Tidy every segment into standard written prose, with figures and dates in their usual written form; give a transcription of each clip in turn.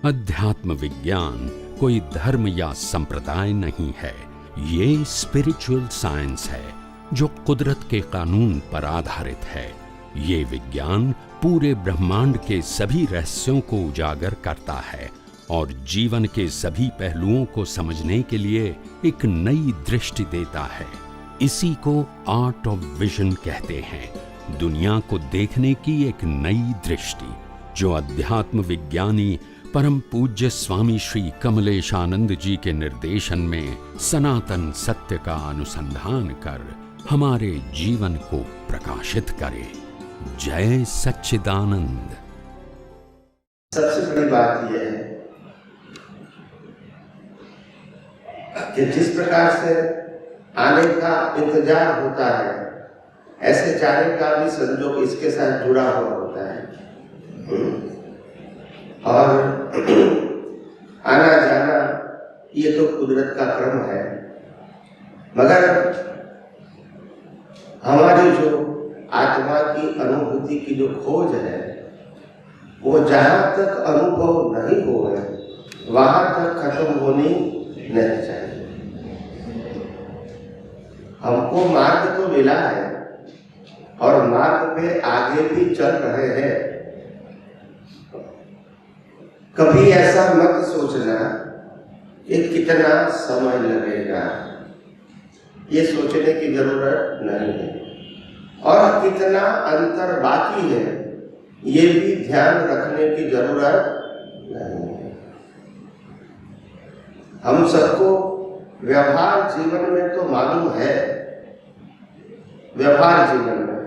अध्यात्म विज्ञान कोई धर्म या संप्रदाय नहीं है, ये स्पिरिचुअल साइंस है जो कुदरत के कानून पर आधारित है। ये विज्ञान पूरे ब्रह्मांड के सभी रहस्यों को उजागर करता है और जीवन के सभी पहलुओं को समझने के लिए एक नई दृष्टि देता है। इसी को आर्ट ऑफ विजन कहते हैं, दुनिया को देखने की एक नई दृष्टि, जो अध्यात्म विज्ञानी परम पूज्य स्वामी श्री कमलेशानंद जी के निर्देशन में सनातन सत्य का अनुसंधान कर हमारे जीवन को प्रकाशित करे। जय सच्चिदानंद। सबसे बड़ी बात यह है कि जिस प्रकार से आने का इंतजार होता है, ऐसे जाने का भी संजोग इसके साथ जुड़ा हुआ होता है और आना जाना ये तो कुदरत का क्रम है। मगर हमारी जो आत्मा की अनुभूति की जो खोज है, वो जहां तक अनुभव नहीं हो गए वहां तक खत्म होनी नहीं चाहिए। हमको मार्ग तो मिला है और मार्ग पे आगे भी चल रहे हैं। कभी ऐसा मत सोचना कि कितना समय लगेगा, ये सोचने की जरूरत नहीं है। और कितना अंतर बाकी है, ये भी ध्यान रखने की जरूरत नहीं है। हम सबको व्यवहार जीवन में तो मालूम है, व्यवहार जीवन में,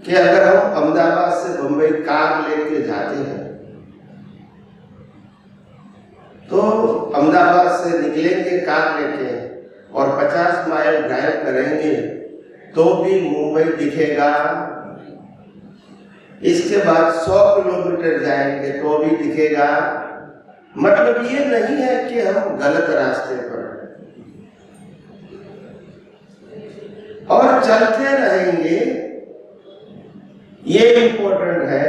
कि अगर हम अहमदाबाद से बंबई कार लेके जाते हैं तो अहमदाबाद से निकलेंगे कार लेके और 50 माइल ड्राइव करेंगे तो भी मुंबई दिखेगा। इसके बाद 100 किलोमीटर जाएंगे तो भी दिखेगा। मतलब ये नहीं है कि हम गलत रास्ते पर और चलते रहेंगे। ये इम्पोर्टेंट है,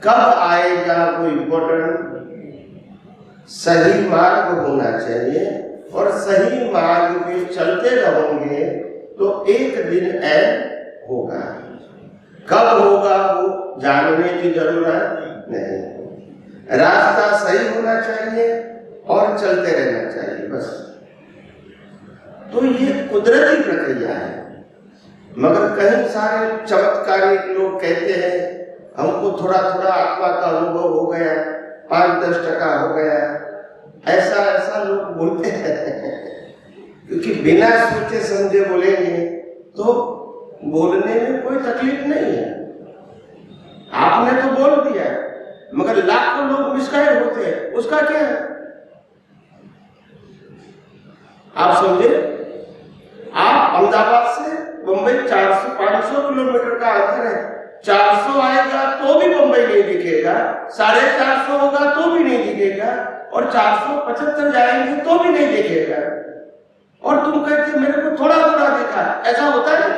कब आएगा वो इम्पोर्टेंट, सही मार्ग होना चाहिए और सही मार्ग पे चलते रहोगे तो एक दिन ऐसा होगा। कब होगा वो जानने की जरूरत नहीं, रास्ता सही होना चाहिए और चलते रहना चाहिए बस। तो ये कुदरती प्रक्रिया है। मगर कई सारे चमत्कारिक लोग कहते हैं हमको थोड़ा थोड़ा आत्मा का अनुभव हो गया, 5-10% हो गया, ऐसा लोग बोलते हैं क्योंकि बिना सोचे समझे बोलेंगे तो बोलने में कोई तकलीफ नहीं है। आपने तो बोल दिया, मगर लाखों लोग मिसगाइड होते हैं, उसका क्या है? आप समझे, आप अहमदाबाद से बंबई 400-500 किलोमीटर का अंतर है। 400 आएगा तो भी बंबई नहीं दिखेगा, 450 होगा तो भी नहीं दिखेगा और 475 जाएंगे तो भी नहीं दिखेगा। और तुम कहते मेरे को थोड़ा थोड़ा देखा, ऐसा होता है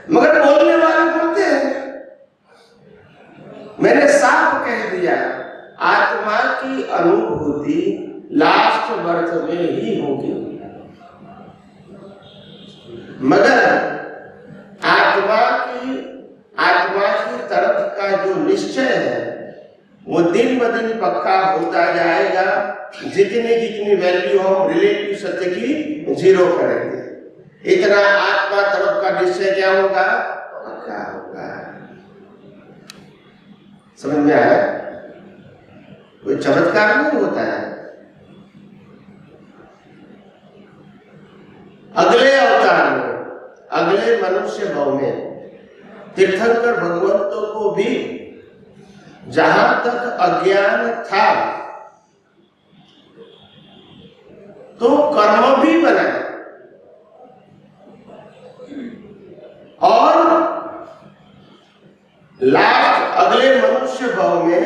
मगर बोलने वाले बोलते हैं। मैंने साफ कह दिया, आत्मा की अनुभूति लास्ट बर्थ में ही होगी, मगर आत्मा की तरफ का जो निश्चय है वो दिन ब दिन पक्का होता जाएगा। जितनी वैल्यू हम रिलेटिव सत्य की 0 करेंगे, इतना आत्मा तरफ का निश्चय क्या होगा, पक्का होगा। समझ में आया? कोई चमत्कार नहीं होता है। अगले अवतार में, अगले मनुष्य भाव में तीर्थंकर भगवंतों को भी जहां तक अज्ञान था तो कर्म भी बनाए और लास्ट अगले मनुष्य भाव में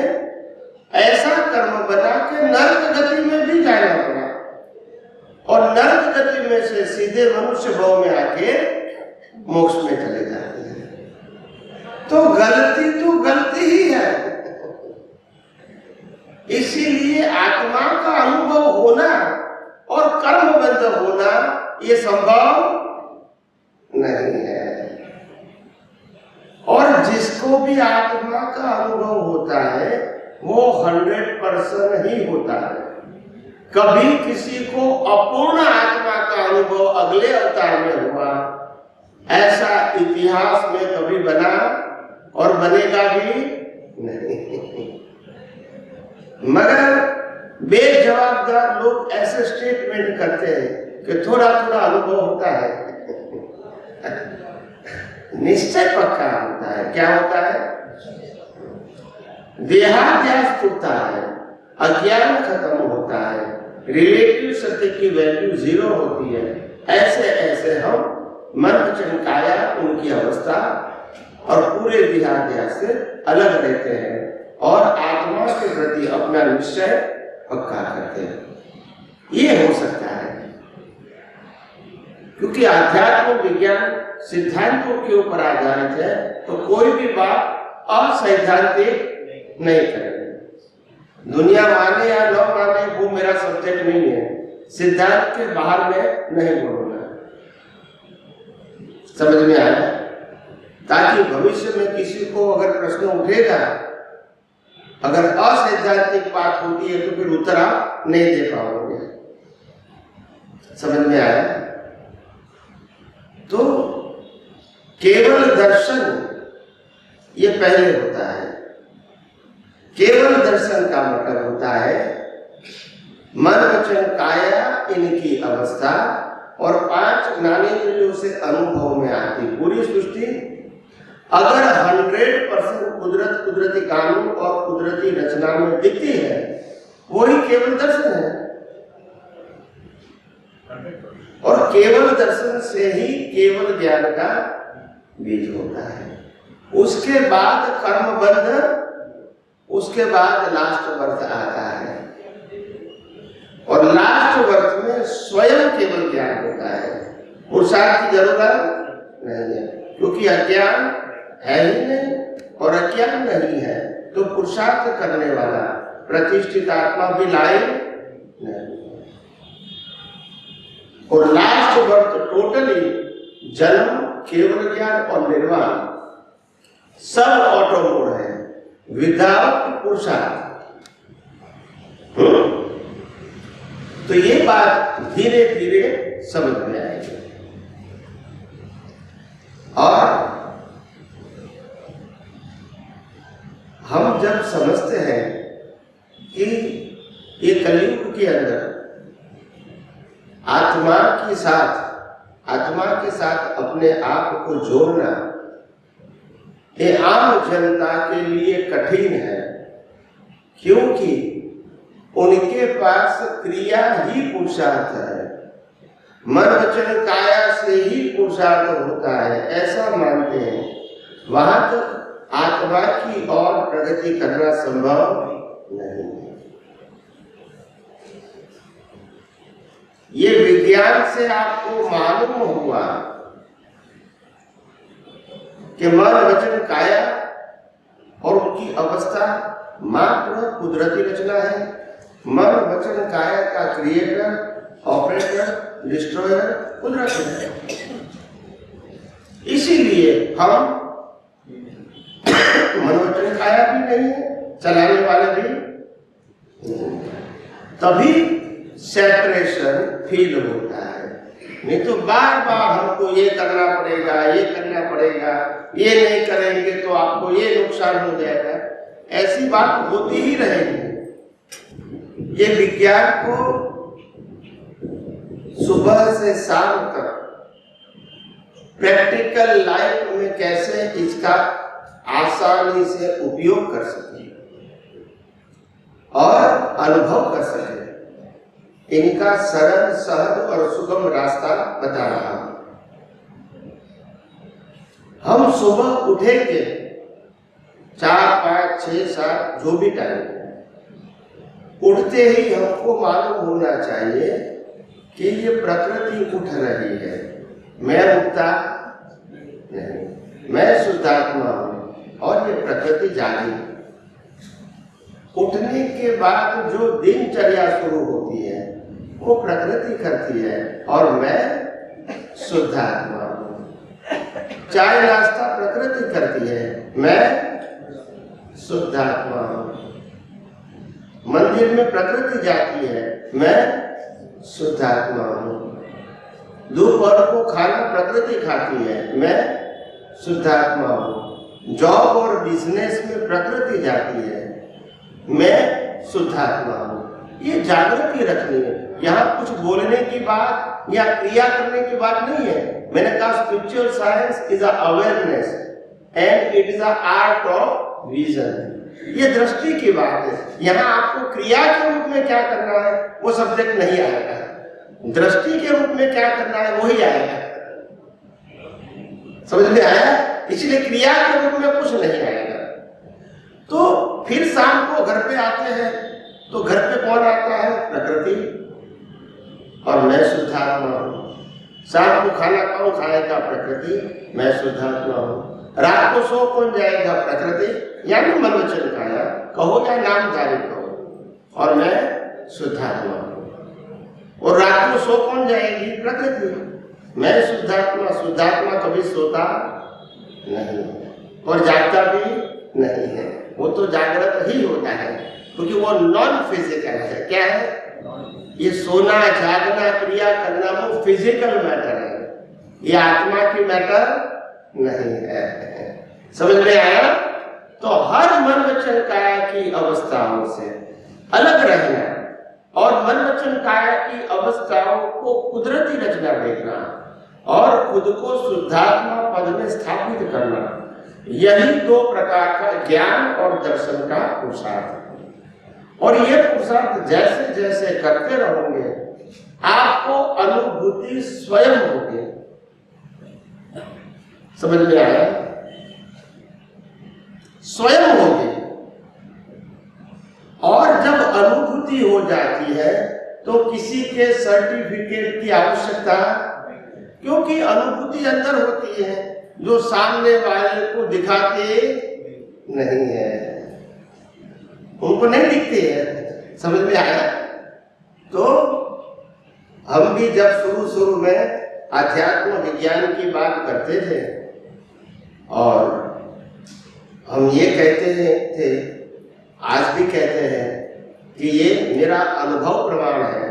ऐसा कर्म बना के नरक गति में भी जाना पड़ा और नरक गति में से सीधे मनुष्य भाव में आके मोक्ष में चले जाते हैं। तो गलती ही है। जिसको भी आत्मा का अनुभव होता है वो 100% ही होता है। कभी किसी को अपूर्ण आत्मा का अनुभव अगले अवतार में हुआ ऐसा इतिहास में कभी बना और बनेगा भी नहीं। मगर बेजवाबदार लोग ऐसे स्टेटमेंट करते हैं कि थोड़ा थोड़ा अनुभव होता है। निश्चय पक्का होता है। क्या होता है? देहाध्यास टूटता है, अज्ञान खत्म होता है, रिलेटिव सत्य की वैल्यू 0 होती है। ऐसे ऐसे हम मन वचन काया उनकी अवस्था और पूरे देहाध्यास से अलग रहते हैं और आत्मा के प्रति अपना निश्चय पक्का करते हैं। ये हो सकता है क्योंकि आध्यात्म विज्ञान सिद्धांतों के ऊपर आधारित है, तो कोई भी बात असैद्धांतिक नहीं करेंगे। दुनिया माने या न माने वो मेरा सब्जेक्ट नहीं है। सिद्धांत के बाहर में नहीं बोलूंगा। समझ में आया? ताकि भविष्य में किसी को अगर प्रश्न उठेगा, अगर असैद्धांतिक बात होती है तो फिर उत्तर आप नहीं दे पाओगे। समझ में आया? तो केवल दर्शन ये पहले होता है। केवल दर्शन का मतलब होता है मन वचन काया इनकी अवस्था और 5 ज्ञानेंद्रियों से अनुभव में आती पूरी सृष्टि अगर 100% कुदरत, कुदरती कानून और कुदरती रचना में दिखती है, वही केवल दर्शन है। और केवल दर्शन से ही केवल ज्ञान का बीज होता है। उसके बाद कर्म बंध, उसके बाद लास्ट वर्ष आता है और लास्ट वर्ष में स्वयं केवल ज्ञान होता है। पुरुषार्थ की जरूरत नहीं है क्योंकि अज्ञान है ही नहीं और अज्ञान नहीं है तो पुरुषार्थ करने वाला प्रतिष्ठित आत्मा भी लाए नहीं। और लास्ट वर्ष टोटली जन्म, केवल ज्ञान और निर्वाण सब ऑटो मोड है विदाउट पुरुषार्थ। तो ये बात धीरे धीरे समझ में आएगी। और हम जब समझते हैं कि ये कलयुग के अंदर आत्मा के साथ अपने आप को जोड़ना ये आम जनता के लिए कठिन है क्योंकि उनके पास क्रिया ही पुरुषार्थ है। मन वचन काया से ही पुरुषार्थ होता है ऐसा मानते हैं। वहां तक आत्मा की और प्रगति करना संभव नहीं है। ये विज्ञान से आपको मालूम हुआ कि मन वचन काया और उनकी अवस्था मात्र कुदरती रचना है। मन वचन काया का क्रिएटर, ऑपरेटर, डिस्ट्रॉयर कुदरत है। इसीलिए हम मन वचन काया भी नहीं है, चलाने वाले भी नहीं। तभी सेपरेशन फील होता है। नहीं तो बार बार हमको ये करना पड़ेगा, ये करना पड़ेगा, ये नहीं करेंगे तो आपको ये नुकसान हो जाएगा, ऐसी बात होती ही रहेगी। ये विज्ञान को सुबह से शाम तक प्रैक्टिकल लाइफ में कैसे इसका आसानी से उपयोग कर सके और अनुभव कर सके, इनका सरल, सहज और सुगम रास्ता बता रहा हूं। हम सुबह उठेंगे 4, 5, 6, 7 जो भी टाइम, उठते ही हमको मालूम होना चाहिए कि ये प्रकृति उठ रही है, मैं उठता नहीं, मैं शुद्धात्मा हूं और ये प्रकृति जागी। उठने के बाद जो दिनचर्या शुरू होती है वो प्रकृति करती है और मैं शुद्धात्मा हूं। चाय नाश्ता प्रकृति करती है, मैं शुद्ध आत्मा हूं। मंदिर में प्रकृति जाती है, मैं शुद्ध आत्मा हूं। दोपहर को खाना प्रकृति खाती है, मैं शुद्ध आत्मा हूं। जॉब और बिजनेस में प्रकृति जाती है, मैं शुद्ध आत्मा हूं। ये जागृति रखनी है। यहाँ कुछ बोलने की बात या क्रिया करने की बात नहीं है। मैंने कहा spiritual science is a awareness and it is a art of vision. ये दृष्टि की बात है। यहाँ आपको क्रिया के रूप में क्या करना है वो सब्जेक्ट नहीं आएगा, दृष्टि के रूप में क्या करना है वही आएगा। समझ में आया? इसलिए क्रिया के रूप में कुछ नहीं आएगा। तो फिर शाम को घर पे आते हैं तो घर पे कौन आता है? प्रकृति, और मैं शुद्ध आत्मा हूं। शाम को खाना कौन खाएगा? प्रकृति, मैं शुद्ध आत्मा हूं। रात को सो कौन जाएगा? प्रकृति, यानी मन वचन काया कहो या नामधारी कहो, और मैं शुद्ध आत्मा हूं। और रात को सो कौन जाएगी? प्रकृति, मैं शुद्ध आत्मा। शुद्ध आत्मा कभी सोता नहीं और जागता भी नहीं है, वो तो जागृत ही होता है, क्योंकि वो नॉन फिजिकल है। क्या है? ये सोना, जागना, क्रिया करना वो फिजिकल मैटर है, ये आत्मा की मैटर नहीं है। समझ में आया? तो हर मन वचन काया की अवस्थाओं से अलग रहना और मन वचन काया की अवस्थाओं को कुदरती रचना देखना और खुद को शुद्धात्मा पद में स्थापित करना, यही दो प्रकार का ज्ञान और दर्शन का पुरुषार्थ है। और ये पुरुषार्थ जैसे जैसे करते रहोगे आपको अनुभूति स्वयं होगी। समझ में आया? स्वयं होगी। और जब अनुभूति हो जाती है तो किसी के सर्टिफिकेट की आवश्यकता, क्योंकि अनुभूति अंदर होती है जो सामने वाले को दिखाते नहीं है, उनको नहीं दिखती है। समझ में आया? तो हम भी जब शुरू में अध्यात्म विज्ञान की बात करते थे और हम ये कहते थे, आज भी कहते हैं कि ये मेरा अनुभव प्रमाण है,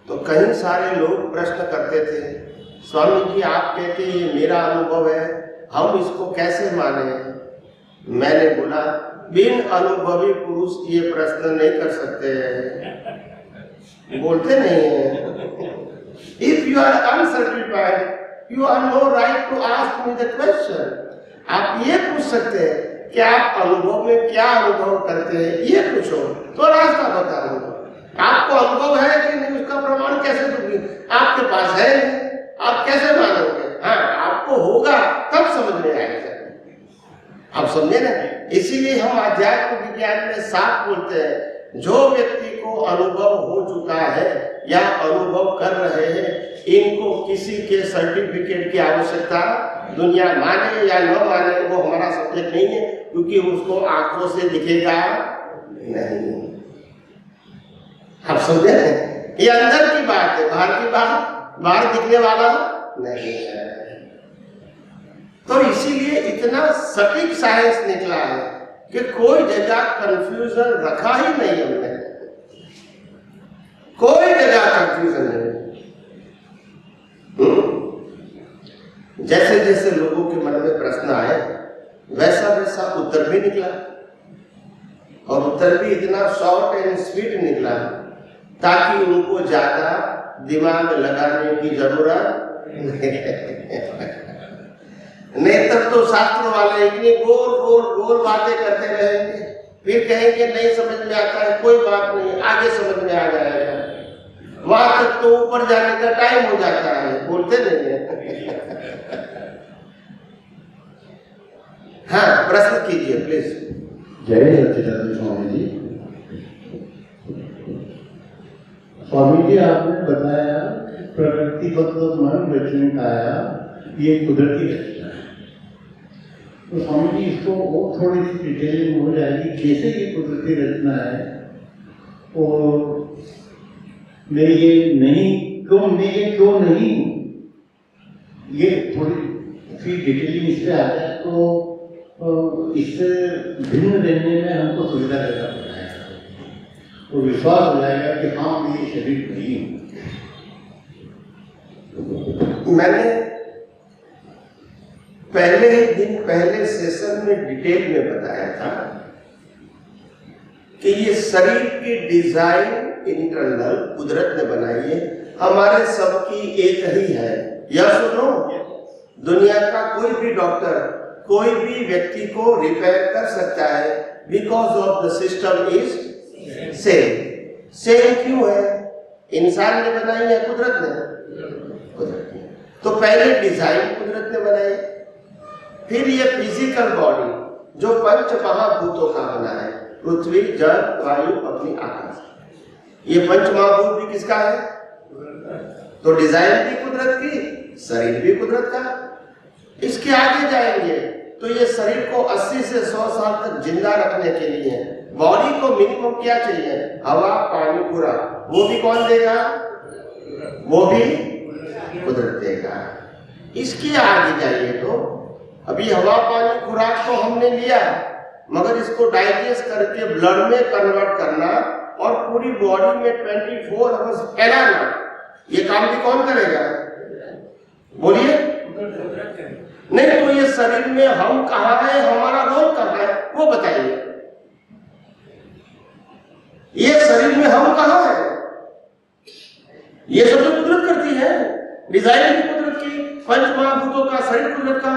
तो कई सारे लोग प्रश्न करते थे, स्वामी जी आप कहते हैं ये मेरा अनुभव है, हम इसको कैसे माने? मैंने बोला बिन अनुभवी पुरुष ये प्रश्न नहीं कर सकते हैं, बोलते नहीं है। If you are uncertified you are no right to ask me the question. आप ये पूछ सकते हैं कि आप अनुभव में क्या अनुभव करते हैं, ये पूछो तो रास्ता बता दूंगा। आपको अनुभव है कि नहीं उसका प्रमाण कैसे दूंगी? आपके पास है नहीं, आप कैसे मानोगे? हाँ, आपको होगा तब समझ में आएगा। आप समझे ना? इसीलिए हम अध्यात्म विज्ञान में साफ बोलते हैं, जो व्यक्ति को अनुभव हो चुका है या अनुभव कर रहे हैं, इनको किसी के सर्टिफिकेट की आवश्यकता, दुनिया माने या न माने वो हमारा सब्जेक्ट नहीं है, क्योंकि उसको आंखों से दिखेगा नहीं। आप समझे? ये अंदर की बात है, बाहर की बात बाहर दिखने वाला नहीं है। तो इसीलिए इतना सटीक साइंस निकला है कि कोई जगह कंफ्यूजन रखा ही नहीं हमने, कोई जगह कंफ्यूजन नहीं। जैसे जैसे लोगों के मन में प्रश्न आए वैसा वैसा उत्तर भी निकला, और उत्तर भी इतना शॉर्ट एंड स्वीट निकला ताकि उनको ज्यादा दिमाग लगाने की जरूरत नहीं। तब तो शास्त्र वाले इतनी गोल गोल गोल बातें करते रहेंगे, फिर कहेंगे नहीं समझ में आता है, कोई बात नहीं आगे समझ में आ जाएगा। वहां तक तो ऊपर जाने का टाइम हो जाता है, बोलते नहीं है। हाँ, प्रश्न कीजिए प्लीज। जय सच्चिदानंद स्वामी जी। स्वामी जी आपने बताया प्रकृति मतलब मन वचन काया ये कुदरती रचना है, तो स्वामी जी इसको और थोड़ी सी डिटेलिंग हो जाएगी कैसे ये कुदरती रचना है, और मैं ये क्यों नहीं, ये थोड़ी फिर डिटेलिंग इस पे आ जाए तो इससे भिन्न रहने में हमको सुविधा रहता पड़ता है और विश्वास हो जाएगा कि हाँ मैं ये शरीर नहीं हूँ। मैंने पहले ही दिन पहले सेशन में डिटेल में बताया था कि ये शरीर की डिजाइन इंटरनल कुदरत ने बनाई है, हमारे सबकी एक ही है। या सुनो, दुनिया का कोई भी डॉक्टर कोई भी व्यक्ति को रिपेयर कर सकता है because of the system is same. Same क्यों है? इंसान ने बनाई है कुदरत ने? कुदरत ने। तो पहले डिजाइन कुदरत ने बनाई, फिर ये फिजिकल बॉडी जो पंच महाभूतों का बना है, पृथ्वी जल वायु अग्नि आकाश, ये पंच महाभूत भी किसका है? तो डिजाइन भी कुदरत की, शरीर भी कुदरत का। इसके आगे जाएंगे तो ये शरीर को 80 से 100 साल तक जिंदा रखने के लिए बॉडी को मिनिमम क्या चाहिए? हवा पानी खुराक, वो भी कौन देगा? वो भी कुदरत देगा। इसके आगे जाइए तो अभी हवा पानी खुराक तो हमने लिया, मगर इसको डाइजेस्ट करके ब्लड में कन्वर्ट करना और पूरी बॉडी में 24 आवर्स फैलाना, ये काम भी कौन करेगा? बोलिए। नहीं तो ये शरीर में हम कहाँ है, हमारा रोल कहाँ है, वो बताइए। ये शरीर में हम कहाँ है? ये सब तो कुदरत करती है, डिजाइन भी कुदरत की, पंच महाभूतों का शरीर कुदरत का।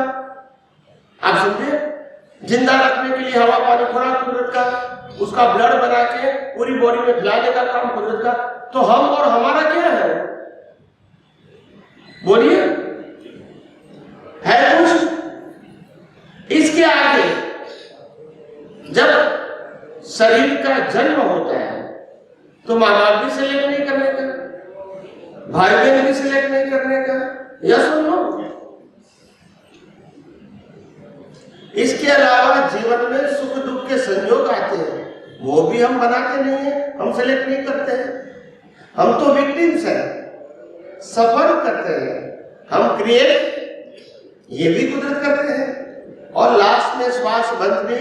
आप समझे? जिंदा रखने के लिए हवा पानी खुराक कुदरत का, उसका ब्लड बना के पूरी बॉडी में फैलाने का काम कुदरत का। तो हम और हमारा क्या है? बोलिए, है कुछ? इसके आगे जब शरीर का जन्म होता है तो माँ बाप भी सिलेक्ट नहीं करने का, भाई बहन भी सिलेक्ट नहीं करने का। या सुन लो, इसके अलावा जीवन में सुख दुख के संयोग आते हैं, वो भी हम बनाते नहीं है, हम सिलेक्ट नहीं करते हैं। हम तो विक्टिम्स हैं, सफर करते हैं। हम क्रिएट, ये भी कुदरत करते हैं, और लास्ट में श्वास बंद भी।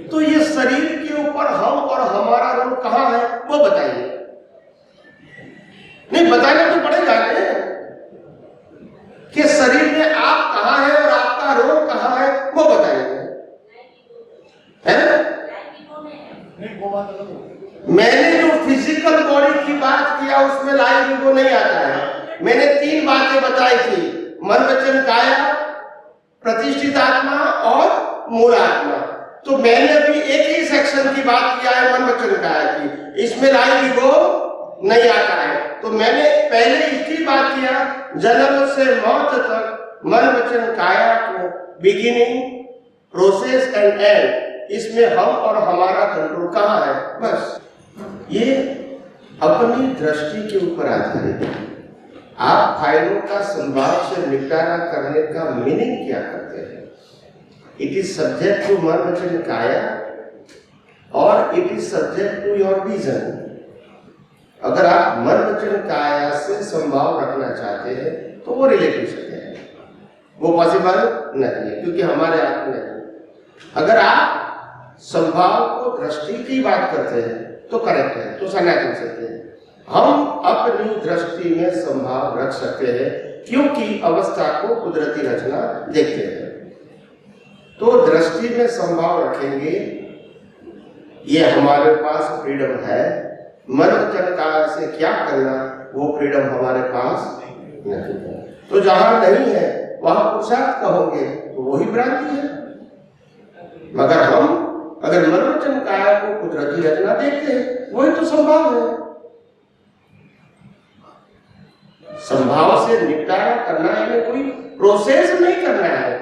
तो ये शरीर के ऊपर हम और हमारा रोल कहाँ है, वो बताइए। नहीं बताना तो पड़ेगा ना कि शरीर में आप कहाँ है और आपका रोल कहाँ है, वो बताइए, है ना? मैंने जो फिजिकल बॉडी की बात किया उसमें लाइव ईगो नहीं आता है। मैंने 3 बातें बताई थी, मन वचन काया, प्रतिष्ठित आत्मा और मूल आत्मा। तो मैंने अभी एक ही सेक्शन की बात किया है, मन वचन काया की, इसमें लाइव ईगो नहीं आता है। तो मैंने पहले इसकी बात किया, जन्म से मौत तक मन वचन काया को बिगिनिंग, प्रोसेस एंड एंड, इसमें हम और हमारा कंट्रोल कहाँ है? बस ये अपनी दृष्टि के ऊपर आधारित है। आप फाइलों का संभाव से निपटारा करने का मीनिंग क्या करते हैं? इट इज सब्जेक्ट टू मन वचन काया और it is subject to your vision. अगर आप मन वचन काया से संभाव रखना चाहते हैं तो वो रिलेटिव सत्य है, वो पॉसिबल नहीं है क्योंकि हमारे हाथ में नहीं। अगर आप संभाव को दृष्टि की बात करते हैं तो करेक्ट है, तो सनातन सत्य है। हम अपनी दृष्टि में संभाव रख सकते हैं क्योंकि अवस्था को कुदरती रचना देखते हैं। तो दृष्टि में संभाव रखेंगे, ये हमारे पास फ्रीडम है। मन वचन काया से क्या करना, वो फ्रीडम हमारे पास नहीं है। तो जहां नहीं है वहां पुरुषार्थ कहोगे तो वही भ्रांति है। मगर हम अगर मन वचन काया को कुदरती रचना देखते हैं, वही तो संभाव है। संभाव से निपटारा करना है, कोई प्रोसेस नहीं करना है।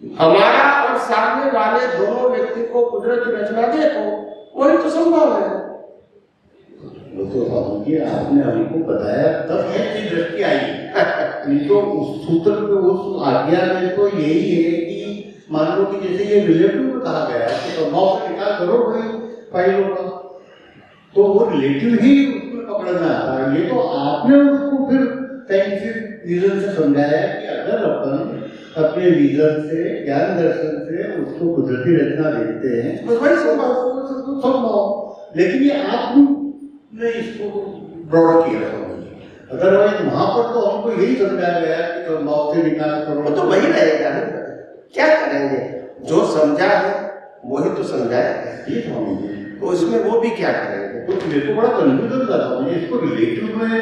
हमारा और सामने वाले दोनों व्यक्ति को कुदरती रचना देखो, वही तो संभव है। तो आपने हमको बताया तब ऐसी दृष्टि आई। नहीं तो उस सूत्र पे, उस आज्ञा में तो यही है कि मान लो कि जैसे ये रिलेटिव में कहा गया है तो संभव से निकाल करो भाई फाइलों का, तो वो रिलेटिव ही उसमें पकड़ना आता है। ये तो आपने उसको फिर साइंटिफिक रीजन से समझाया कि अगर अपन अपने रीजन से, ज्ञान दर्शन से उसको कुदरती रचना देखते हैं बस वही संभव। संभव, लेकिन ये आप ने इसको ब्रॉड किया समझिए। अदरवाइज वहां पर तो हमको यही समझाया गया कि संभव से निकाल करो, वो तो वही रहेगा ना, क्या करेंगे, जो समझा है वही तो समझाया है, ये समझिए। तो इसमें वो भी क्या करेंगे। तो मेरे को बड़ा कंफ्यूजन था, मुझे इसको रिलेटिव में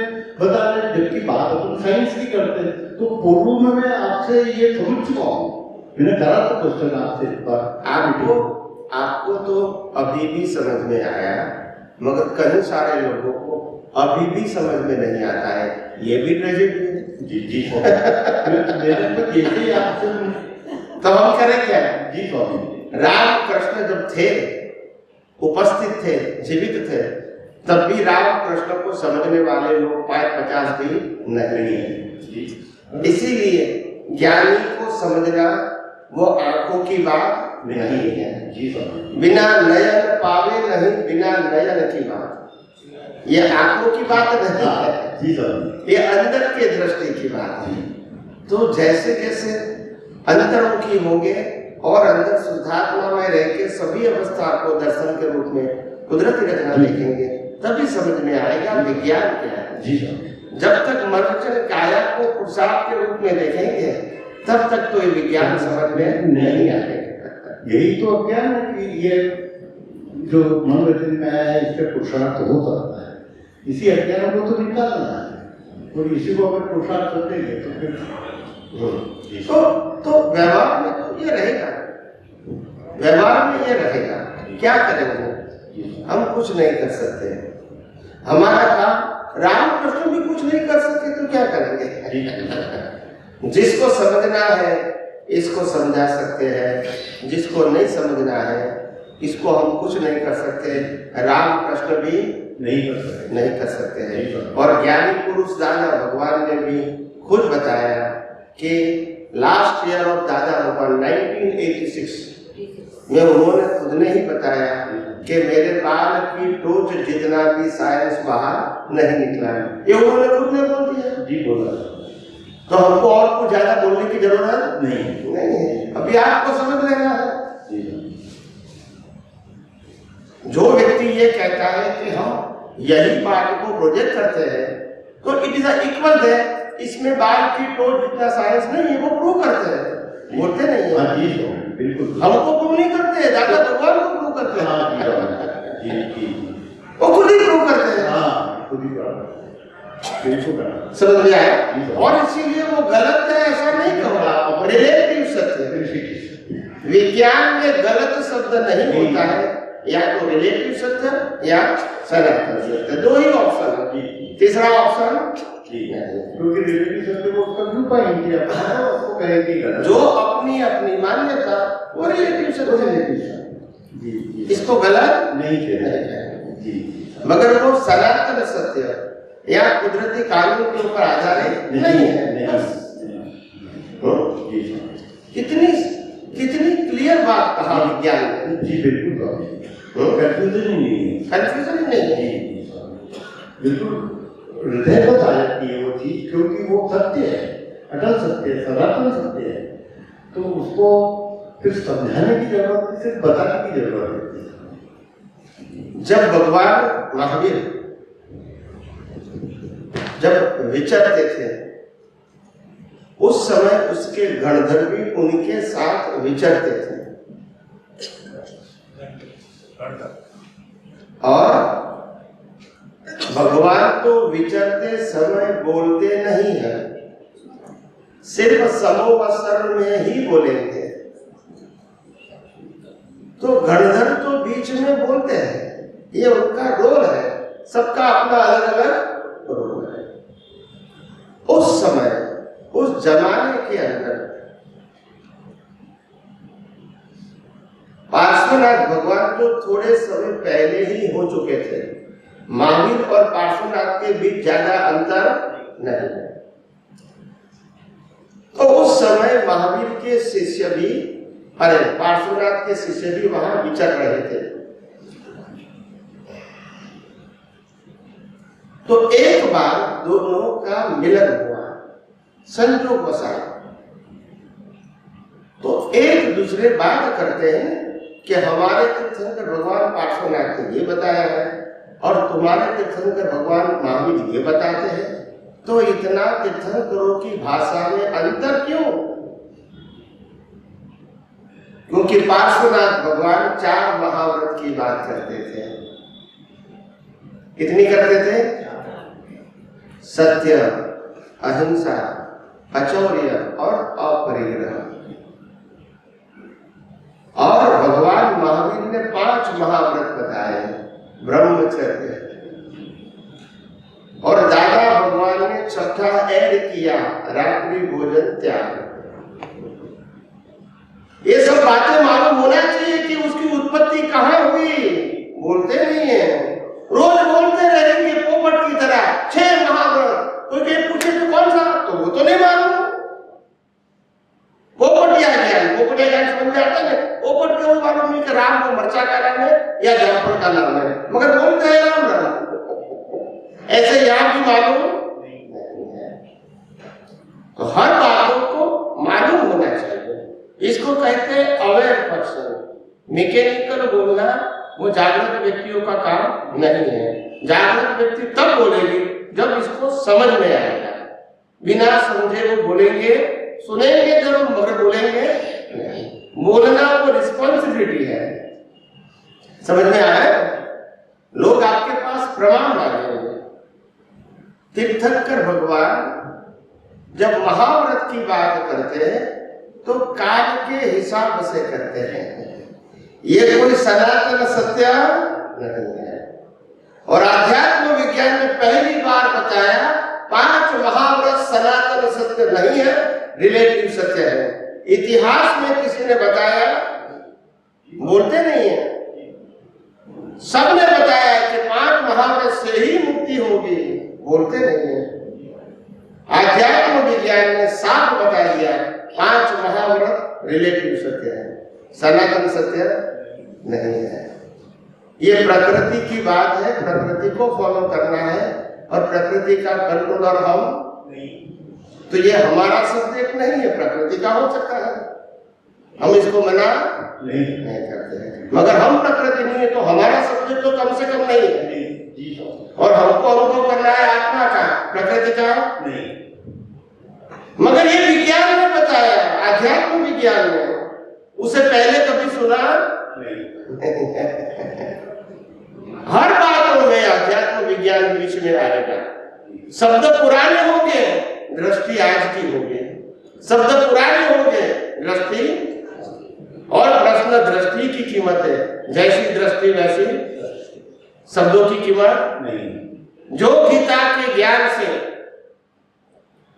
बता रहे, जबकि बात अपन साइंस की करते हैं। तो पूर्व में मैं आपसे ये समझ चुका हूँ, मैंने करा था क्वेश्चन आपसे इस बार। आपको तो अभी भी समझ में आया, मगर कई सारे लोगों को अभी भी समझ में नहीं आता है, ये भी ट्रेजेडी है। जी जी मेरे तो जैसे ही आपसे तब हम करें क्या। जी स्वामी, राम कृष्ण जब थे, उपस्थित थे, जीवित थे, तब भी राम कृष्ण को समझने वाले लोग 50 भी नहीं है। इसीलिए ज्ञानी को समझना वो आंखों की बात नहीं है। जी स्वामी, बिना नयन पावे नहीं, बिना नयन की बात, ये आंखों की बात नहीं है। जी स्वामी, ये अंदर के दृष्टि की बात है। तो जैसे जैसे अंतर्मुखी होंगे और अंदर शुद्धात्मा में रह के सभी अवस्था को दर्शन के रूप में कुदरती रचना देखेंगे, तभी समझ में आएगा विज्ञान क्या है। जी स्वामी, जब तक मनुष्य काया को पुरुषार्थ के रूप में देखेंगे, तब तक तो ये विज्ञान समझ में नहीं आएगा। यही तो अज्ञान है कि ये जो मन वचन में आया है, इससे पुरुषार्थ हो सकता है। इसी अज्ञान को तो निकालना है, और इसी को अगर पुरुषार्थ करेंगे तो फिर तो व्यवहार में तो ये रहेगा, व्यवहार में ये रहेगा। क्या करेंगे, हम कुछ नहीं कर सकते। हमारा काम, रामकृष्ण भी कुछ नहीं कर सकते तो क्या करेंगे। जिसको समझना है इसको समझा सकते हैं, जिसको नहीं समझना है इसको हम कुछ नहीं कर सकते। रामकृष्ण भी नहीं कर सकते हैं। और ज्ञानी पुरुष दादा भगवान ने भी खुद बताया कि लास्ट ईयर ऑफ दादा भगवान 1986 में उन्होंने खुद ने ही बताया कि मेरे बाल की टोच जितना भी साइंस बाहर नहीं निकला है। ये उन्होंने खुद ने बोल दिया। जी बोला। तो हमको और कुछ ज्यादा बोलने की जरूरत नहीं है। अभी आपको समझ लेना है। जो व्यक्ति ये कहता है कि हम यही बात को प्रोजेक्ट करते हैं, तो इट इज इक्वल है, इसमें बाल की टोच जितना साइंस नहीं है, वो प्रूव करते हैं, बोलते नहीं है। बिल्कुल, हमको प्रूव नहीं करते, दादा भगवान को प्रूव करते हैं। वो खुद ही प्रूव करते हैं। समझ में आया। और इसीलिए वो गलत है ऐसा नहीं कहूँगा, रिलेटिव सत्य। विज्ञान में गलत शब्द नहीं होता है, या तो रिलेटिव सत्य या सनातन सत्य, दो ही ऑप्शन है। तीसरा ऑप्शन क्योंकि रिलेटिव सत्य को उसका व्यू पॉइंट है, उसको कहेंगे गलत। जो अपनी अपनी मान्यता वो रिलेटिव सत्य, इसको गलत नहीं कहना। मगर वो सनातन सत्य या कुदरती कानून के ऊपर आधारित नहीं है। कितनी क्लियर बात कहा विज्ञान ने। जी बिल्कुल, कंफ्यूजन ही नहीं है। कंफ्यूजन ही नहीं है, बिल्कुल हृदय पर आ जाती है वो चीज, क्योंकि वो सत्य है, अटल सत्य है, सनातन सत्य है। तो उसको फिर समझाने की जरूरत है, सिर्फ बताने की जरूरत है। जब भगवान महावीर जब विचरते थे, उस समय उसके गणधर भी उनके साथ विचरते थे। और भगवान तो विचरते समय बोलते नहीं है, सिर्फ समोवसर में ही बोलेंगे। तो गणधर तो बीच में बोलते हैं, ये उनका रोल है। सबका अपना अलग अलग रोल है। उस समय, उस जमाने के अंदर पार्श्वनाथ भगवान तो थोड़े समय पहले ही हो चुके थे। महावीर और पार्श्वनाथ के बीच ज्यादा अंतर नहीं है। तो उस समय महावीर के शिष्य भी, पार्श्वनाथ के शिष्य भी वहां विचर रहे थे। तो एक बार दोनों का मिलन हुआ। संयोग वसा तो एक दूसरे बात करते हैं कि हमारे तीर्थंकर भगवान पार्श्वनाथ ने ये बताया है और तुम्हारे तीर्थंकर भगवान महावीर ये बताते हैं, तो इतना तीर्थंकरों की भाषा में अंतर क्यों? क्योंकि पार्श्वनाथ भगवान 4 महाव्रत की बात करते थे। कितनी करते थे? सत्य, अहिंसा, अचौर्य और अपरिग्रह। और भगवान महावीर ने 5 महाव्रत बताए, ब्रह्मचर्य, और दादा भगवान ने 6ठा ऐड किया, रात्रि भोजन त्याग। ये सब बातें मालूम होना चाहिए कि उसकी उत्पत्ति कहाँ हुई। बोलते नहीं है, रोज बोलते रहेंगे पोपट की तरह 6 महाव्रत। कोई कहीं पूछे तो कौन सा, तो वो तो नहीं मालूम। पोपटिया ज्ञान, पोपटिया ज्ञान समझ में आता है। पोपट के वो मालूम नहीं कि राम को मरचा का नाम है या जाफर का नाम है, मगर बोलते हैं राम राम। ऐसे यहाँ भी मालूम नहीं है। तो हर बातों को मालूम होना चाहिए। इसको कहते हैं अवेयर पर्सन। मैकेनिकल बोलना वो जागृत व्यक्तियों का काम नहीं है। जागृत व्यक्ति तब बोलेगी जब इसको समझ में आएगा। बिना समझे वो बोलेंगे, सुनेंगे जरूर मगर बोलेंगे नहीं। बोलना वो रिस्पॉन्सिबिलिटी है। समझ में आया? लोग आपके पास प्रमाण मांगेंगे। तीर्थंकर भगवान जब महाव्रत की बात करते हैं तो काल के हिसाब से करते हैं। ये कोई सनातन सत्य नहीं है। और आध्यात्म विज्ञान ने पहली बार बताया 5 महाव्रत सनातन सत्य नहीं है, रिलेटिव सत्य है। इतिहास में किसी ने बताया? बोलते नहीं है। सबने बताया कि 5 महाव्रत से ही मुक्ति होगी, बोलते नहीं है। आध्यात्म विज्ञान ने साफ बता दिया 5 महाव्रत रिलेटिव सत्य है, सनातन सत्य नहीं है। ये प्रकृति की बात है, प्रकृति को फॉलो करना है और प्रकृति का कंट्रोलर हम नहीं। तो ये हमारा सब्जेक्ट नहीं है, प्रकृति का हो सकता है, हम इसको मना नहीं करते हैं। मगर हम प्रकृति नहीं है तो हमारा सब्जेक्ट तो कम से कम नहीं है। और हमको अनुभव करना है आत्मा का, प्रकृति का नहीं। मगर ये विज्ञान ने बताया, आध्यात्म विज्ञान ने, उसे पहले कभी सुना नहीं। हर बातों में अध्यात्म विज्ञान बीच में आएगा। शब्द पुराने होंगे, दृष्टि आज की होगी। शब्द पुराने होंगे, दृष्टि, और प्रश्न दृष्टि की कीमत है। जैसी दृष्टि वैसी शब्दों की कीमत नहीं। जो गीता के ज्ञान से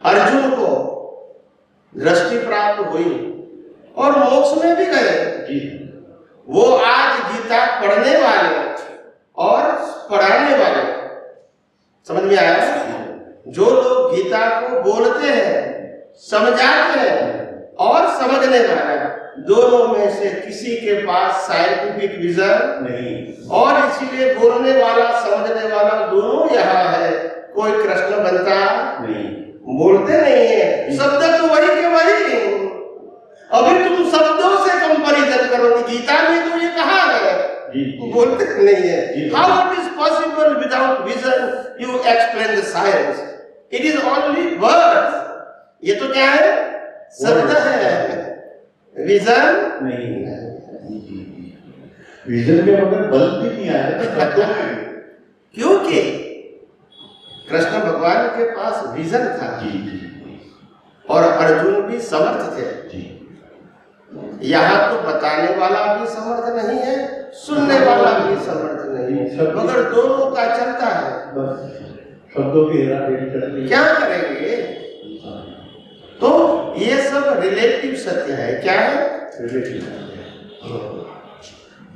अर्जुन को दृष्टि प्राप्त हुई और मोक्ष में भी गए, वो आज गीता पढ़ने वाले और पढ़ाने वाले, समझ में आया? जो लोग गीता को बोलते हैं, समझाते हैं और समझने वाले, दोनों में से किसी के पास साइंटिफिक विजन नहीं, और इसीलिए बोलने वाला समझने वाला दोनों यहाँ है। कोई कृष्ण बनता नहीं, बोलते नहीं है, शब्द तो वही के वही। अभी तुम शब्दों से कंपैरिजन करोगे, गीता में तो ये कहा है, बोलते नहीं है। How it is possible without vision you explain the science? It is only words. ये तो क्या है? शब्द है, विजन नहीं है। विजन में मगर बल भी नहीं आया क्योंकि कृष्ण भगवान के पास विजन था और अर्जुन भी समर्थ थे। यहाँ तो बताने वाला भी समर्थ नहीं है, सुनने वाला भी समर्थ नहीं है, मगर दोनों का चलता है। शब्दों की हेराफेरी करते क्या करेंगे? तो ये सब रिलेटिव सत्य है। क्या है?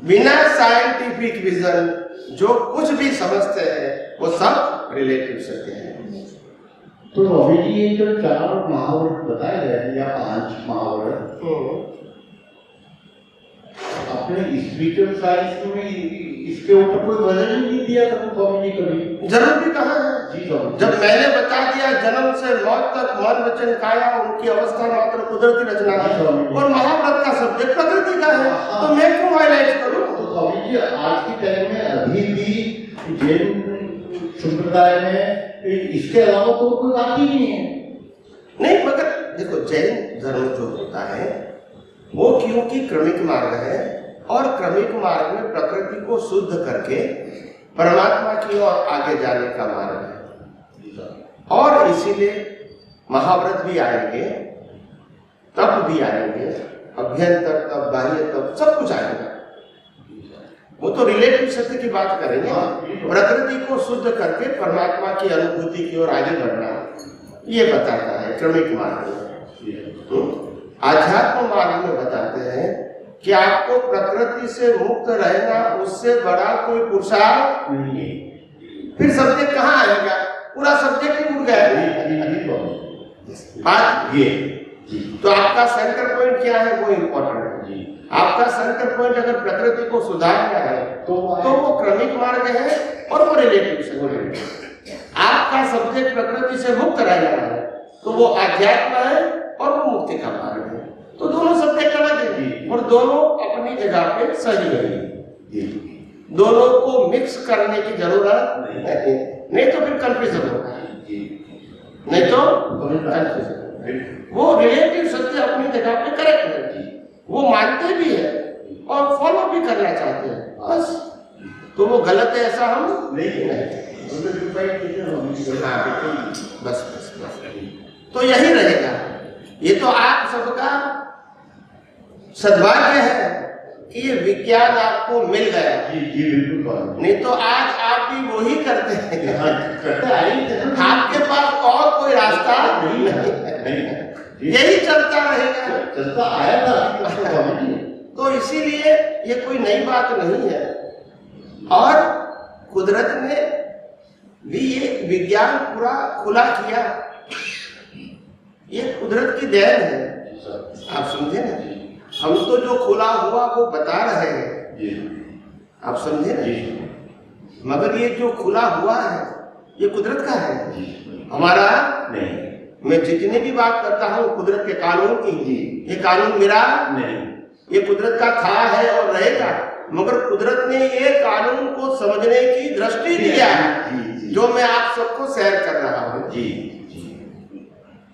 बिना साइंटिफिक विजन जो कुछ भी समझते हैं वो सब रिलेटिव सत्य है। तो अभी ये जो 4 महाव्रत बताए गए या 5 महाव्रत, आपने स्पिरिचुअल साइंस में इसके ऊपर कोई वजन नहीं दिया था स्वामी जी कभी? जरूर भी कहा है। जी स्वामी। जब मैंने बता दिया जन्म से मौत तक मन वचन काया उनकी अवस्था मात्र कुदरती रचना है और महाव्रत का सब्जेक्ट प्रकृति का है, तो मैं क्यों हाईलाइट करूं? तो स्वामी जी आज के टाइम में अभी भी जैन संप्रदाय में इसके अलावा तो कोई बात ही नहीं है। नहीं, मगर देखो जैन धर्म जो होता है वो क्योंकि क्रमिक मार्ग है और क्रमिक मार्ग में प्रकृति को शुद्ध करके परमात्मा की ओर आगे जाने का मार्ग है, और इसीलिए महाव्रत भी आएंगे, तप भी आएंगे, अभ्यंतर तप, बाह्य तप, सब कुछ आएगा। वो तो रिलेटिव सत्य की बात करेंगे, प्रकृति को शुद्ध करके परमात्मा की अनुभूति की ओर आगे बढ़ना, ये बताता है क्रमिक मार्ग में। आध्यात्म मार्ग में बताते हैं कि आपको प्रकृति से मुक्त रहना, उससे बड़ा कोई पुरुषार्थ नहीं है। फिर सब्जेक्ट कहाँ आएगा? पूरा सब्जेक्ट ही उड़ गया। बात ये, तो आपका सेंटर पॉइंट क्या है वो इम्पोर्टेंट है। आपका सेंटर पॉइंट अगर प्रकृति को सुधारना है तो वो क्रमिक मार्ग है और वो रिलेटिव से। आपका सब्जेक्ट प्रकृति से मुक्त रहना है तो वो अध्यात्म है और वो मुक्ति का मार्ग है। तो दोनों सब्जेक्ट अलग है और दोनों अपनी जगह पे सही है। दोनों को मिक्स करने की जरूरत नहीं तो फिर कंफ्यूजन होगा, नहीं तो कंफ्यूजन। वो रिलेटिव सत्य अपनी जगह पे करेक्ट है, वो मानते भी है और फॉलो भी करना चाहते हैं, बस। तो वो गलत है ऐसा हम नहीं बस बस बस। तो यही रहेगा। ये तो आप सबका सद्भाग्य है कि ये विज्ञान आपको मिल गया। जी बिल्कुल। नहीं तो आज आप भी वही करते हैं, आपके पास और कोई रास्ता नहीं, यही चलता रहेगा, चलता आया था। तो इसीलिए ये कोई नई बात नहीं है। और कुदरत ने भी ये विज्ञान पूरा खुला किया, ये कुदरत की देन है। आप समझे ना, हम तो जो खुला हुआ वो बता रहे हैं, आप समझे ना, मगर ये जो खुला हुआ है ये कुदरत का है, हमारा नहीं। मैं जितनी भी बात करता हूँ कुदरत के कानून की, ये कानून मेरा नहीं, ये कुदरत का था है और रहेगा। मगर कुदरत ने ये कानून को समझने की दृष्टि दिया है जो मैं आप सबको शेयर कर रहा हूँ।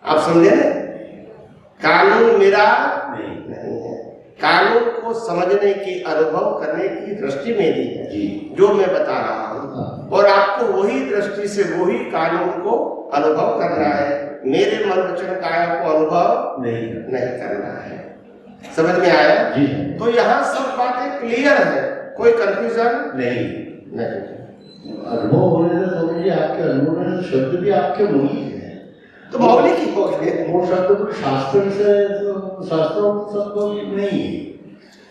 आप समझे ना, कानून मेरा नहीं है, कानून को समझने की, अनुभव करने की दृष्टि मेरी है जो मैं बता रहा हूँ, और आपको वही दृष्टि से वही कानून को अनुभव करना है। मेरे मन वचन काया को अनुभव नहीं करना है। समझ में आया? तो यहाँ सब बातें क्लियर है, कोई कंफ्यूजन नहीं। अनुभव होने से स्वामी जी आपके अनुभव में शब्द भी आपके मौलिक है, तो मौलिक ही हो गए। वो शब्द तो शास्त्र से, शास्त्रों शब्द नहीं है।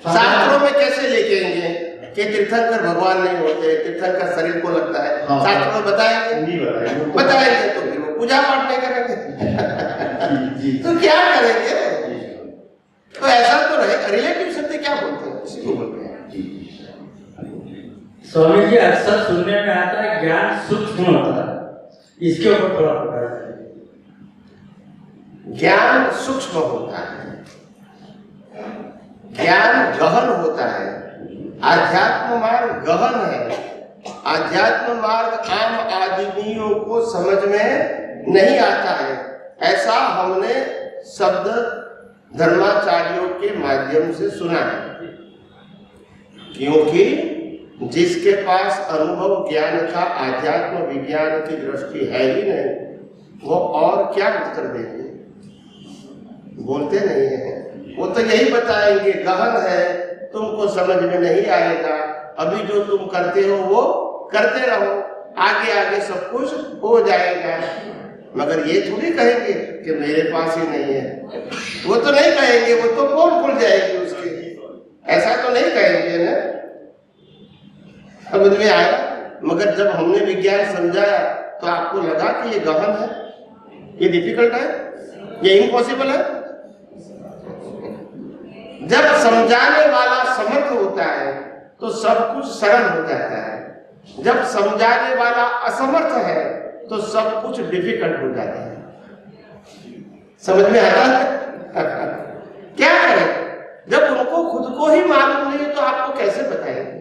शास्त्रों में कैसे लेकेंगे कि तीर्थंकर भगवान नहीं होते, तीर्थंकर शरीर को लगता है? शास्त्रों में बताएंगे? नहीं बताएंगे तो फिर वो पूजा पाठ नहीं करेंगे तो क्या करेंगे? तो ऐसा तो रहे। रिलेटिव सत्य क्या बोलते हैं, इसी को बोलते हैं। स्वामी जी अक्सर सुनने में आता है ज्ञान सूक्ष्म होता है, इसके ऊपर थोड़ा बताइए। ज्ञान सूक्ष्म होता है, ज्ञान गहन होता है। आध्यात्म मार्ग गहन है। आध्यात्म मार्ग आम आदमियों को समझ में नहीं आता है। ऐसा हमने शब्द धर्माचार्यों के माध्यम से सुना है, क्योंकि जिसके पास अनुभव ज्ञान का आध्यात्म विज्ञान की दृष्टि है ही नहीं, वो और क्या उत्तर देंगे? बोलते नहीं है। वो तो यही बताएंगे गहन है, तुमको समझ में नहीं आएगा, अभी जो तुम करते हो वो करते रहो, आगे आगे सब कुछ हो जाएगा। मगर ये थोड़ी कहेंगे कि मेरे पास ही नहीं है, वो तो नहीं कहेंगे, वो तो पोल खुल जाएगी उसके, ऐसा तो नहीं कहेंगे ना। समझ में आया? मगर जब हमने विज्ञान समझाया तो आपको लगा कि ये गहन है, ये डिफिकल्ट है, ये इम्पॉसिबल है। जब समझाने वाला समर्थ होता है तो सब कुछ सरल हो जाता है। जब समझाने वाला असमर्थ है तो सब कुछ डिफिकल्ट हो जाता है। समझ में आता है? क्या करें जब उनको खुद को ही मालूम नहीं है तो आपको कैसे बताएंगे?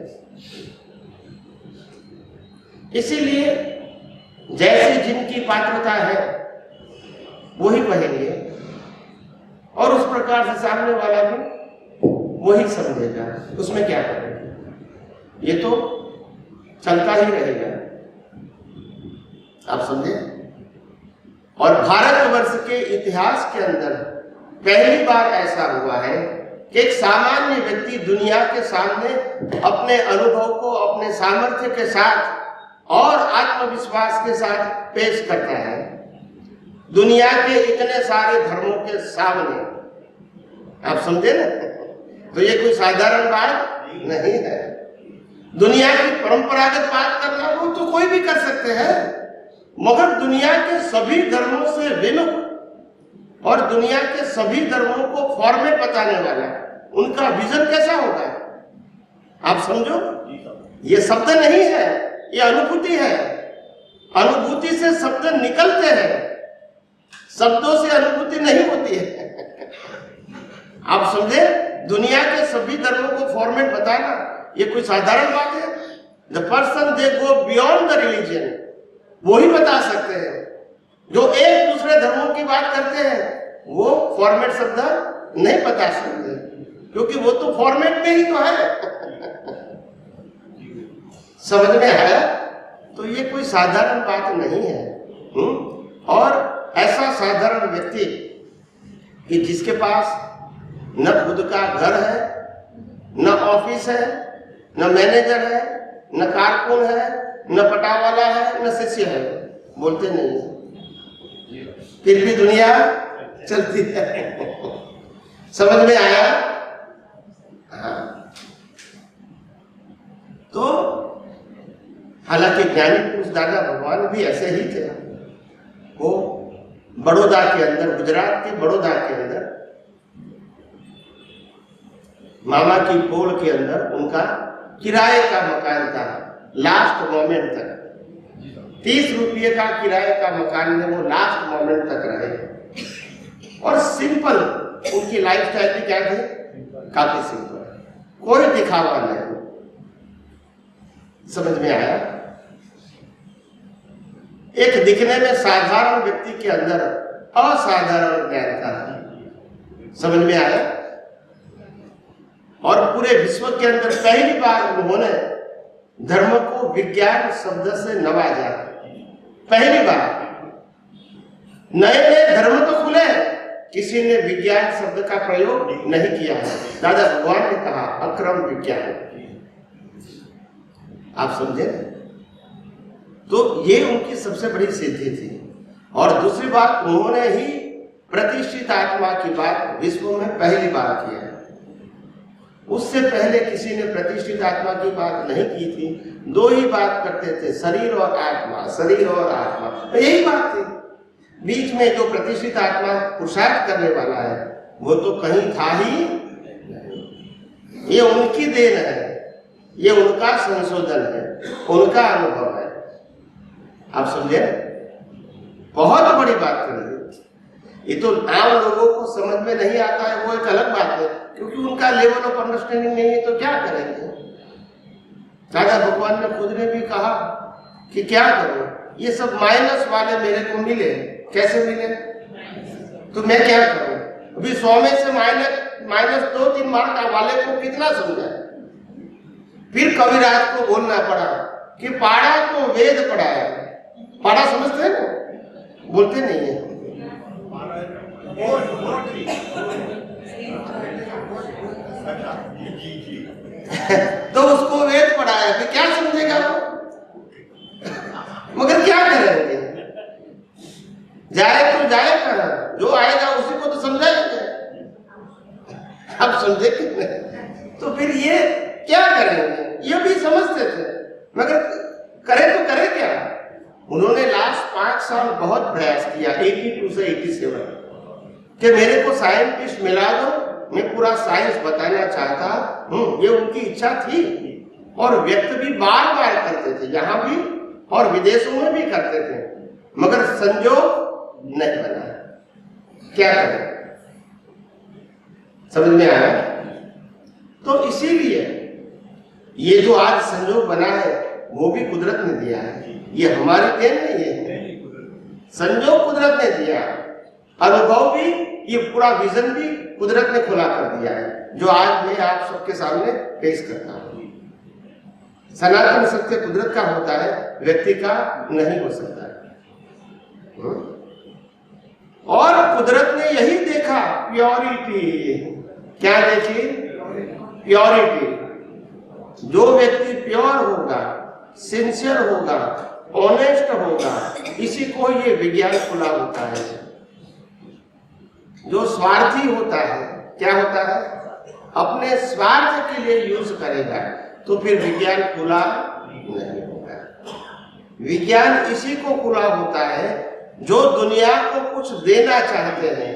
इसीलिए जैसी जिनकी पात्रता है वही कहेंगे और उस प्रकार से सामने वाला भी वही समझेगा, उसमें क्या करेंगे? ये तो चलता ही रहेगा, आप समझे? और भारतवर्ष के इतिहास के अंदर पहली बार ऐसा हुआ है कि एक सामान्य व्यक्ति दुनिया के सामने अपने अनुभव को अपने सामर्थ्य के साथ और आत्मविश्वास के साथ पेश करता है दुनिया के इतने सारे धर्मों के सामने। आप समझे ना? तो ये कोई साधारण बात नहीं है। दुनिया की परंपरागत बात करना वो तो कोई भी कर सकते हैं, मगर दुनिया के सभी धर्मों से विमुख और दुनिया के सभी धर्मों को फॉर्मेट बताने वाला उनका विजन कैसा होगा? आप समझो, ये शब्द नहीं है, ये अनुभूति है। अनुभूति से शब्द निकलते हैं, शब्दों से अनुभूति नहीं होती है। आप समझे? दुनिया के सभी धर्मों को फॉर्मेट बताना ये कोई साधारण बात है? The person they go beyond the religion, वो ही बता सकते हैं। जो एक दूसरे धर्मों की बात करते हैं वो फॉर्मेट शब्द नहीं बता सकते, क्योंकि वो तो फॉर्मेट में ही तो है। समझ में आया? तो ये कोई साधारण बात नहीं है। और ऐसा साधारण व्यक्ति कि जिसके पास न खुद का घर है, न ऑफिस है, न मैनेजर है, न कारकुन है, न पटावाला है, न शिष्य है, बोलते नहीं, फिर भी दुनिया चलती है। समझ में आया? हाँ। तो हालांकि ज्ञानी पुरुष दादा भगवान भी ऐसे ही थे। वो बड़ौदा के अंदर, गुजरात के बड़ौदा के अंदर मामा की पोल के अंदर उनका किराए का मकान था। लास्ट मोमेंट तक 30 रुपये का किराए का मकान में वो लास्ट मोमेंट तक रहे। और सिंपल उनकी लाइफस्टाइल भी क्या थी? काफी सिंपल, कोई दिखावा नहीं। समझ में आया? एक दिखने में साधारण व्यक्ति के अंदर असाधारण ज्ञान था। समझ में आया? और पूरे विश्व के अंदर पहली बार उन्होंने धर्म को विज्ञान शब्द से नवाजा। पहली बार नए नए धर्म तो खुले, किसी ने विज्ञान शब्द का प्रयोग नहीं किया है। दादा भगवान ने कहा अक्रम विज्ञान। आप समझे? तो ये उनकी सबसे बड़ी सिद्धि थी। और दूसरी बात, उन्होंने ही प्रतिष्ठित आत्मा की बात विश्व में पहली बार किया है। उससे पहले किसी ने प्रतिष्ठित आत्मा की बात नहीं की थी। दो ही बात करते थे, शरीर और आत्मा, शरीर और आत्मा, तो यही बात थी। बीच में जो प्रतिष्ठित आत्मा पुरुषार्थ करने वाला है वो तो कहीं था ही। ये उनकी देन है, ये उनका संशोधन है, उनका अनुभव है। आप समझे? बहुत बड़ी बात कर दी। ये तो आम लोगों को समझ में नहीं आता है, वो एक अलग बात है, क्योंकि उनका लेवल ऑफ अंडरस्टैंडिंग नहीं है। तो क्या करेंगे? दादा भगवान ने खुद ने भी कहा कि क्या करूं, ये सब माइनस वाले मेरे को मिले, कैसे मिले? तो मैं क्या करूं? अभी 100 में से माइनस 2-3 मार्क वाले को कितना समझा? फिर कविराज को बोलना पड़ा कि पाड़ा को वेद पढ़ाया। पाड़ा समझते हैं ना? बोलते नहीं है। तो उसको वेद पढ़ाया, फिर क्या समझेगा वो? मगर क्या करेंगे? जाए तो जाए कहाँ? जो आएगा उसी को तो समझाएंगे। आप समझे कि नहीं? तो फिर ये क्या करेंगे? ये भी समझते थे, मगर करे तो करे क्या? उन्होंने लास्ट 5 साल बहुत प्रयास किया, 82 से 87, कि मेरे को साइंटिस्ट मिला दो, मैं पूरा साइंस बताना चाहता हूँ। ये उनकी इच्छा थी और व्यक्त भी बार बार करते थे, यहाँ भी और विदेशों में भी करते थे मगर संजोग नहीं बना, क्या करें? समझ में आया? तो इसीलिए ये जो आज संजोग बना है वो भी कुदरत ने दिया है, ये हमारी देन नहीं है, संजोग कुदरत ने दिया। अनुभव भी, ये पूरा विजन भी कुदरत ने खुला कर दिया है, जो आज मैं आप सबके सामने पेश करता हूं। सनातन सत्य कुदरत का होता है, व्यक्ति का नहीं हो सकता। और कुदरत ने यही देखा, प्योरिटी। क्या देखी? प्योरिटी। जो व्यक्ति प्योर होगा, सिंसियर होगा, ऑनेस्ट होगा, इसी को ये विज्ञान खुला होता है। जो स्वार्थी होता है, क्या होता है? अपने स्वार्थ के लिए यूज करेगा, तो फिर विज्ञान खुला नहीं होगा। विज्ञान इसी को खुला होता है जो दुनिया को कुछ देना चाहते हैं।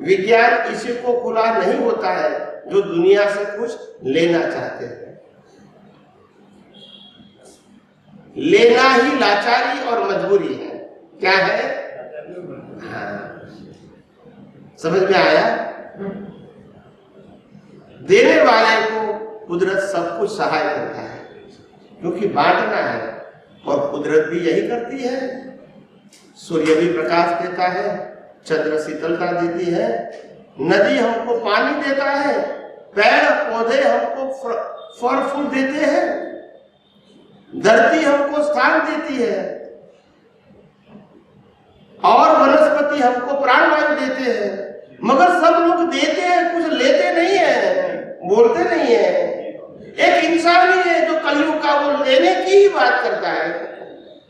विज्ञान इसी को खुला नहीं होता है जो दुनिया से कुछ लेना चाहते हैं। लेना ही लाचारी और मजबूरी है। क्या है? हाँ, समझ में आया? देने वाले को कुदरत सब कुछ सहाय करता है, क्योंकि बांटना है, और कुदरत भी यही करती है। सूर्य भी प्रकाश देता है, चंद्र शीतलता देती है, नदी हमको पानी देता है, पेड़ पौधे हमको फल फूल देते हैं, धरती हमको स्थान देती है, और वनस्पति हमको प्राणवायु देते हैं। मगर सब लोग देते हैं, कुछ लेते नहीं है, बोलते नहीं है। एक इंसान ही है जो कलयुग का, वो लेने की ही बात करता है,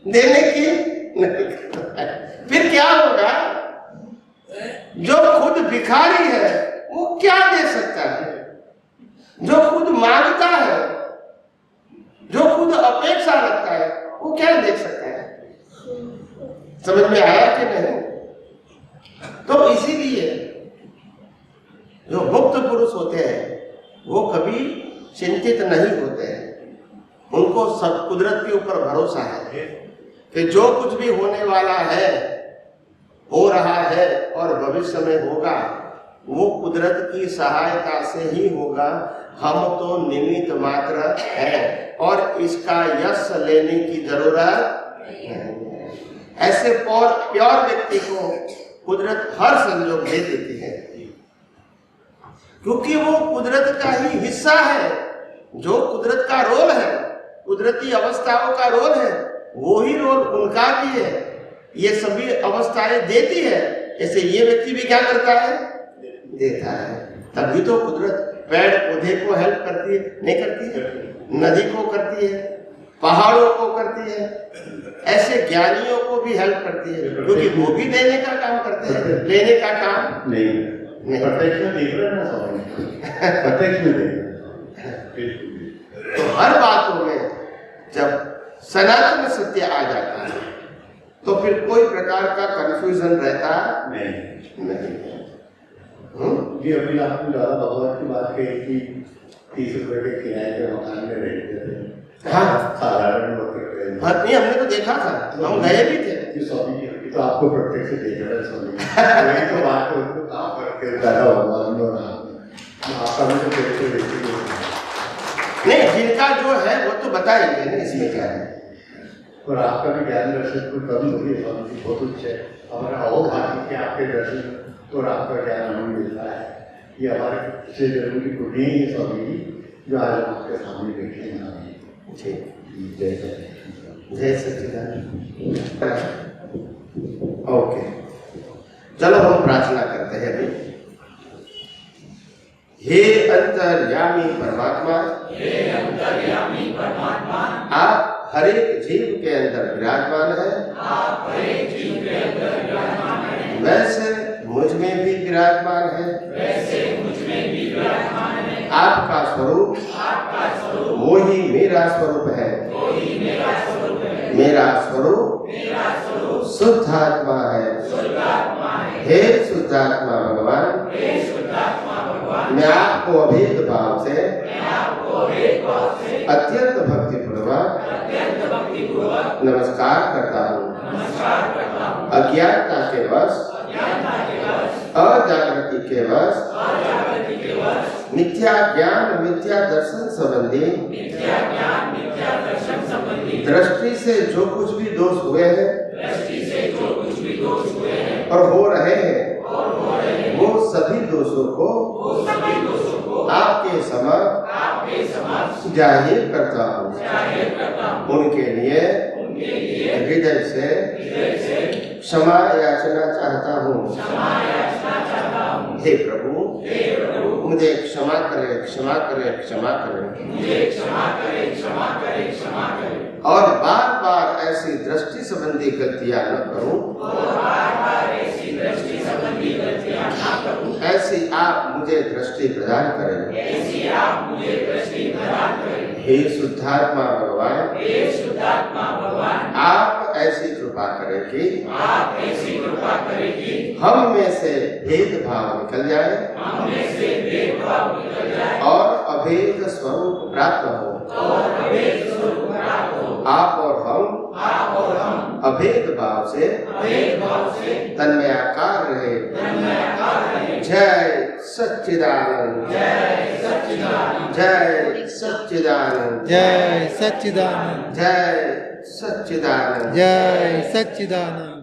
देने की नहीं करता है। फिर क्या होगा? जो खुद भिखारी है वो क्या दे सकता है? जो खुद मांगता है, जो खुद अपेक्षा रखता है, वो क्या दे सकता है? समझ में आया कि नहीं? तो इसीलिए जो मुक्त पुरुष होते हैं वो कभी चिंतित नहीं होते हैं। उनको सब कुदरत के ऊपर भरोसा है कि जो कुछ भी होने वाला है, हो रहा है और भविष्य में होगा, वो कुदरत की सहायता से ही होगा। हम तो निमित्त मात्र है और इसका यश लेने की जरूरत नहीं है। ऐसे प्योर व्यक्ति को कुदरत हर संजोग दे देती है, क्योंकि वो कुदरत का ही हिस्सा है। जो कुदरत का रोल है, कुदरती अवस्थाओं का रोल है, वो ही रोल उनका भी है। ये सभी अवस्थाएं देती है, ऐसे ये व्यक्ति भी क्या करता है? देता है। तभी तो कुदरत पेड़ पौधे को हेल्प करती है, नहीं करती है? नदी को करती है, पहाड़ों को करती है, ऐसे ज्ञानियों को भी हेल्प करती है, क्योंकि वो भी देने का काम करते हैं, लेने का काम नहीं। प्रत्यक्ष में देख रहे हैं ना स्वामी, प्रत्यक्ष में देख रहे हैं। तो हर बातों में जब सनातन सत्य आ जाता है तो फिर कोई प्रकार का कंफ्यूजन रहता नहीं। जी अभी आपने दादा भगवान की बात कही कि 30 रुपए के किराए के मकान में रहते थे। हाँ, साधारण लोग नहीं, हमने तो देखा था, हम गए भी थे। स्वामी जी तो आपको प्रत्यक्ष देख रहे हैं स्वामी। वही तो बात है, उनको कहाँ फर्क है दादा भगवान और आपका भी तो देखते नहीं, जिनका जो है वो तो बताएंगे ना, इसमें क्या है। और आपका भी ज्ञान दर्शन को कभी होगी स्वामी जी, बहुत उच्च है। हमारा अहोभाग्य कि आपके दर्शन और आपका ज्ञान हमें मिलता है। ये हमारे पिछले जन्म की पुण्य ही है स्वामी जी, जो आज हम आपके सामने बैठे हैं। जय सच्चिदानंद। ओके, चलो हम प्रार्थना करते हैं अभी। हे अंतर्यामी परमात्मा, आप हर एक जीव के अंदर विराजमान है, वैसे मुझ में भी विराजमान है। आपका स्वरूप वो ही मेरा स्वरूप है। मेरा स्वरूप शुद्ध आत्मा है। हे शुद्ध आत्मा भगवान, मैं आपको अभेद भाव से अत्यंत भक्ति पूर्वक नमस्कार करता हूँ। अज्ञानता के वश, अजागृति के वश, मिथ्या ज्ञान मिथ्या दर्शन संबंधी दृष्टि से जो कुछ भी दोष हुए हैं और हो रहे हैं, वो सभी दोषों को आपके समक्ष जाहिर करता हूँ। उनके लिए हृदय से क्षमा याचना चाहता हूँ। हे प्रभु, मुझे क्षमा करें, क्षमा करें, क्षमा करें। और बार बार ऐसी दृष्टि संबंधी गलतियां न करूं। ऐसी आप मुझे दृष्टि प्रदान करें। हे शुद्धात्मा भगवान, आप ऐसी कृपा करें कि हम में से भेदभाव निकल जाए और अभेद स्वरूप प्राप्त हो। आप और हम अभेद भाव से तन्मयाकार रहे। जय सच्चिदानंद, जय सच्चिदानंद, जय सच्चिदानंद, जय सच्चिदानंद। जय सच्चिदानंद।